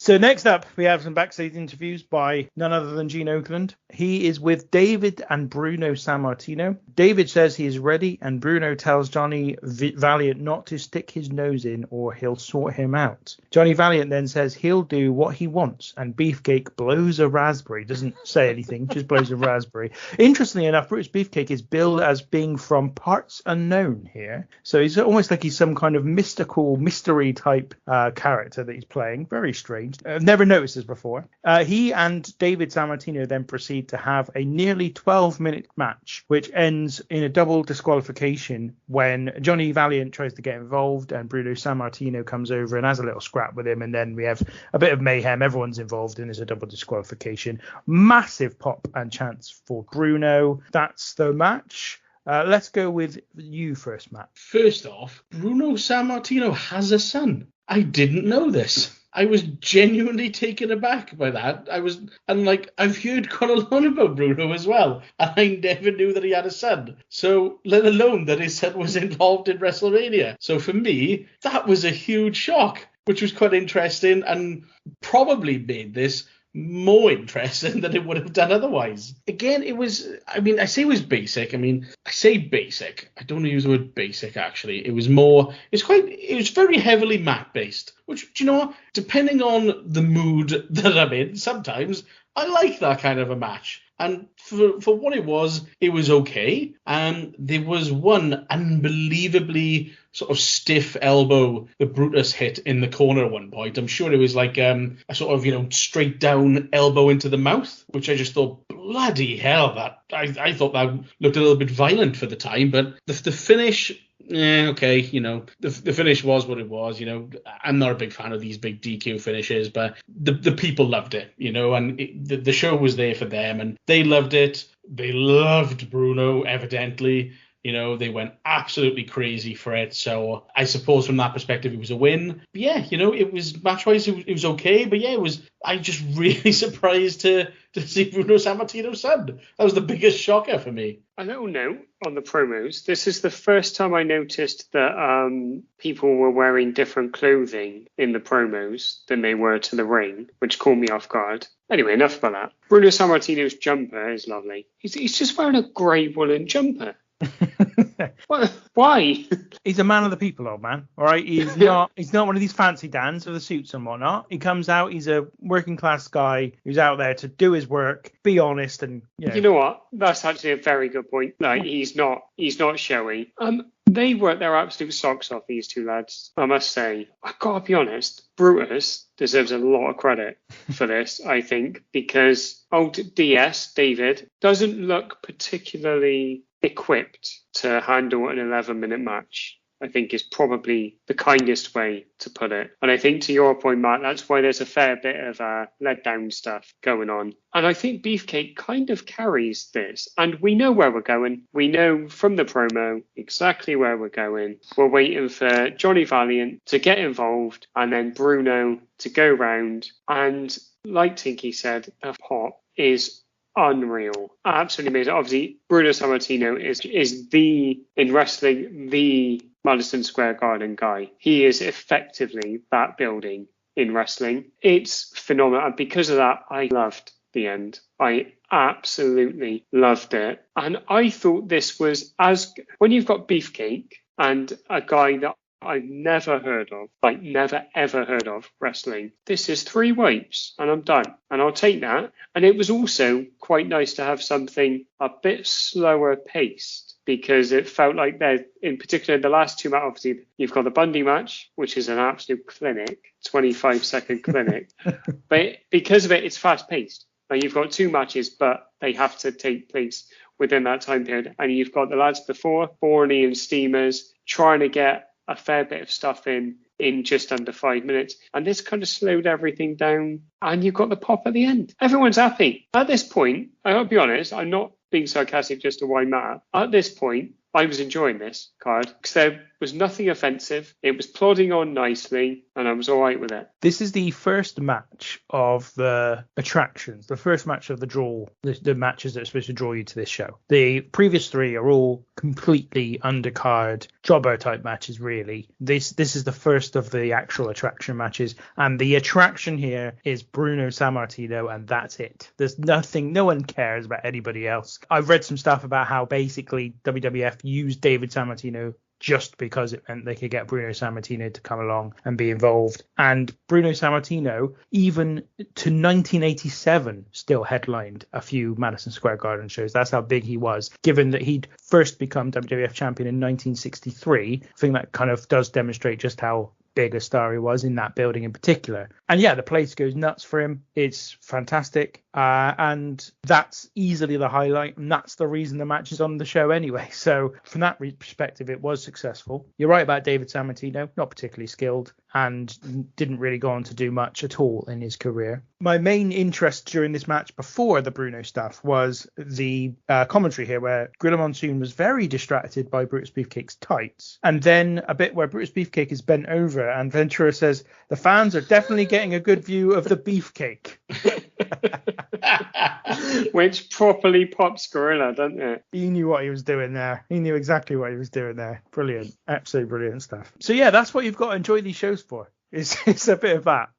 So next up, we have some backstage interviews by none other than Gene Oakland. He is with David and Bruno Sammartino. David says he is ready, and Bruno tells Johnny Valiant not to stick his nose in or he'll sort him out. Johnny Valiant then says he'll do what he wants, and Beefcake blows a raspberry. Doesn't say anything, just blows a raspberry. Interestingly enough, Brutus Beefcake is billed as being from parts unknown here. So he's almost like he's some kind of mystery type character that he's playing. Very strange. I've never noticed this before. He and David Sammartino then proceed to have a nearly 12-minute match, which ends in a double disqualification when Johnny Valiant tries to get involved and Bruno Sammartino comes over and has a little scrap with him, and then we have a bit of mayhem. Everyone's involved and there's a double disqualification. Massive pop and chance for Bruno. That's the match. Let's go with you first, Matt. First off, Bruno Sammartino has a son. I didn't know this. I was genuinely taken aback by that. I've heard quite a lot about Bruno as well, and I never knew that he had a son. So, let alone that his son was involved in WrestleMania. So for me, that was a huge shock, which was quite interesting and probably made this more interesting than it would have done otherwise. Again, I say it was basic. I say basic. I don't want to use the word basic, actually. It was very heavily mat based, which, do you know what? Depending on the mood that I'm in, sometimes I like that kind of a match. And for what it was okay. There was one unbelievably sort of stiff elbow that Brutus hit in the corner at one point. I'm sure it was like a sort of, straight down elbow into the mouth, which I just thought, bloody hell, that I thought that looked a little bit violent for the time. But the finish... Yeah, okay, the finish was what it was, I'm not a big fan of these big DQ finishes, but the people loved it, and the show was there for them, and they loved it. They loved Bruno, evidently. They went absolutely crazy for it. So I suppose from that perspective, it was a win. But yeah, it was match-wise, it was okay. But yeah, I just really surprised to see Bruno Sammartino's son. That was the biggest shocker for me. A little note on the promos. This is the first time I noticed that people were wearing different clothing in the promos than they were to the ring, which caught me off guard. Anyway, enough about that. Bruno Sammartino's jumper is lovely. He's just wearing a grey woolen jumper. Why? He's a man of the people, old man. All right, he's not one of these fancy dans with the suits and whatnot. He comes out. He's a working class guy who's out there to do his work, be honest, and you know what? That's actually a very good point. Like he's not showy. They worked their absolute socks off, these two lads. I must say, I've got to be honest. Brutus deserves a lot of credit for this, I think, because old DS David doesn't look particularly equipped to handle an 11-minute match, I think is probably the kindest way to put it. And I think to your point, Matt, that's why there's a fair bit of let down stuff going on. And I think Beefcake kind of carries this. And we know where we're going. We know from the promo exactly where we're going. We're waiting for Johnny Valiant to get involved and then Bruno to go round. And like Tinky said, the pop is unreal. Absolutely amazing. Obviously, Bruno Sammartino is in wrestling, the Madison Square Garden guy. He is effectively that building in wrestling. It's phenomenal. And because of that, I loved the end. I absolutely loved it. And I thought this was when you've got Beefcake and a guy that I've never heard of, never ever heard of wrestling. This is 3 wipes and I'm done. And I'll take that. And it was also quite nice to have something a bit slower paced because it felt like in particular, the last 2 matches, obviously, you've got the Bundy match, which is an absolute clinic, 25-second clinic. But because of it, it's fast paced. Like you've got 2 matches, but they have to take place within that time period. And you've got the lads before, Borney and Steamers, trying to get a fair bit of stuff in just under 5 minutes. And this kind of slowed everything down. And you've got the pop at the end. Everyone's happy. At this point, I'll be honest, I'm not being sarcastic just to wind Matt. At this point, I was enjoying this card because was nothing offensive. It was plodding on nicely, and I was all right with it. This is the first match of the attractions, the first match of the draw, the matches that are supposed to draw you to this show. The previous three are all completely undercard, jobber type matches, really. This is the first of the actual attraction matches, and the attraction here is Bruno Sammartino, and that's it. There's nothing, no one cares about anybody else. I've read some stuff about how basically WWF used David Sammartino just because it meant they could get Bruno Sammartino to come along and be involved. And Bruno Sammartino, even to 1987, still headlined a few Madison Square Garden shows. That's how big he was, given that he'd first become WWF champion in 1963. I think that kind of does demonstrate just how big a star he was in that building in particular. And yeah, the place goes nuts for him. It's fantastic. And that's easily the highlight. And that's the reason the match is on the show anyway. So from that perspective, it was successful. You're right about David Sammartino, not particularly skilled and didn't really go on to do much at all in his career. My main interest during this match before the Bruno stuff was the commentary here, where Gorilla Monsoon was very distracted by Brutus Beefcake's tights. And then a bit where Brutus Beefcake is bent over and Ventura says, the fans are definitely getting a good view of the beefcake. Which properly pops Gorilla, doesn't it? He knew what he was doing there. He knew exactly what he was doing there. Brilliant. Absolutely brilliant stuff. So yeah, that's what you've got to enjoy these shows for. It's a bit of that.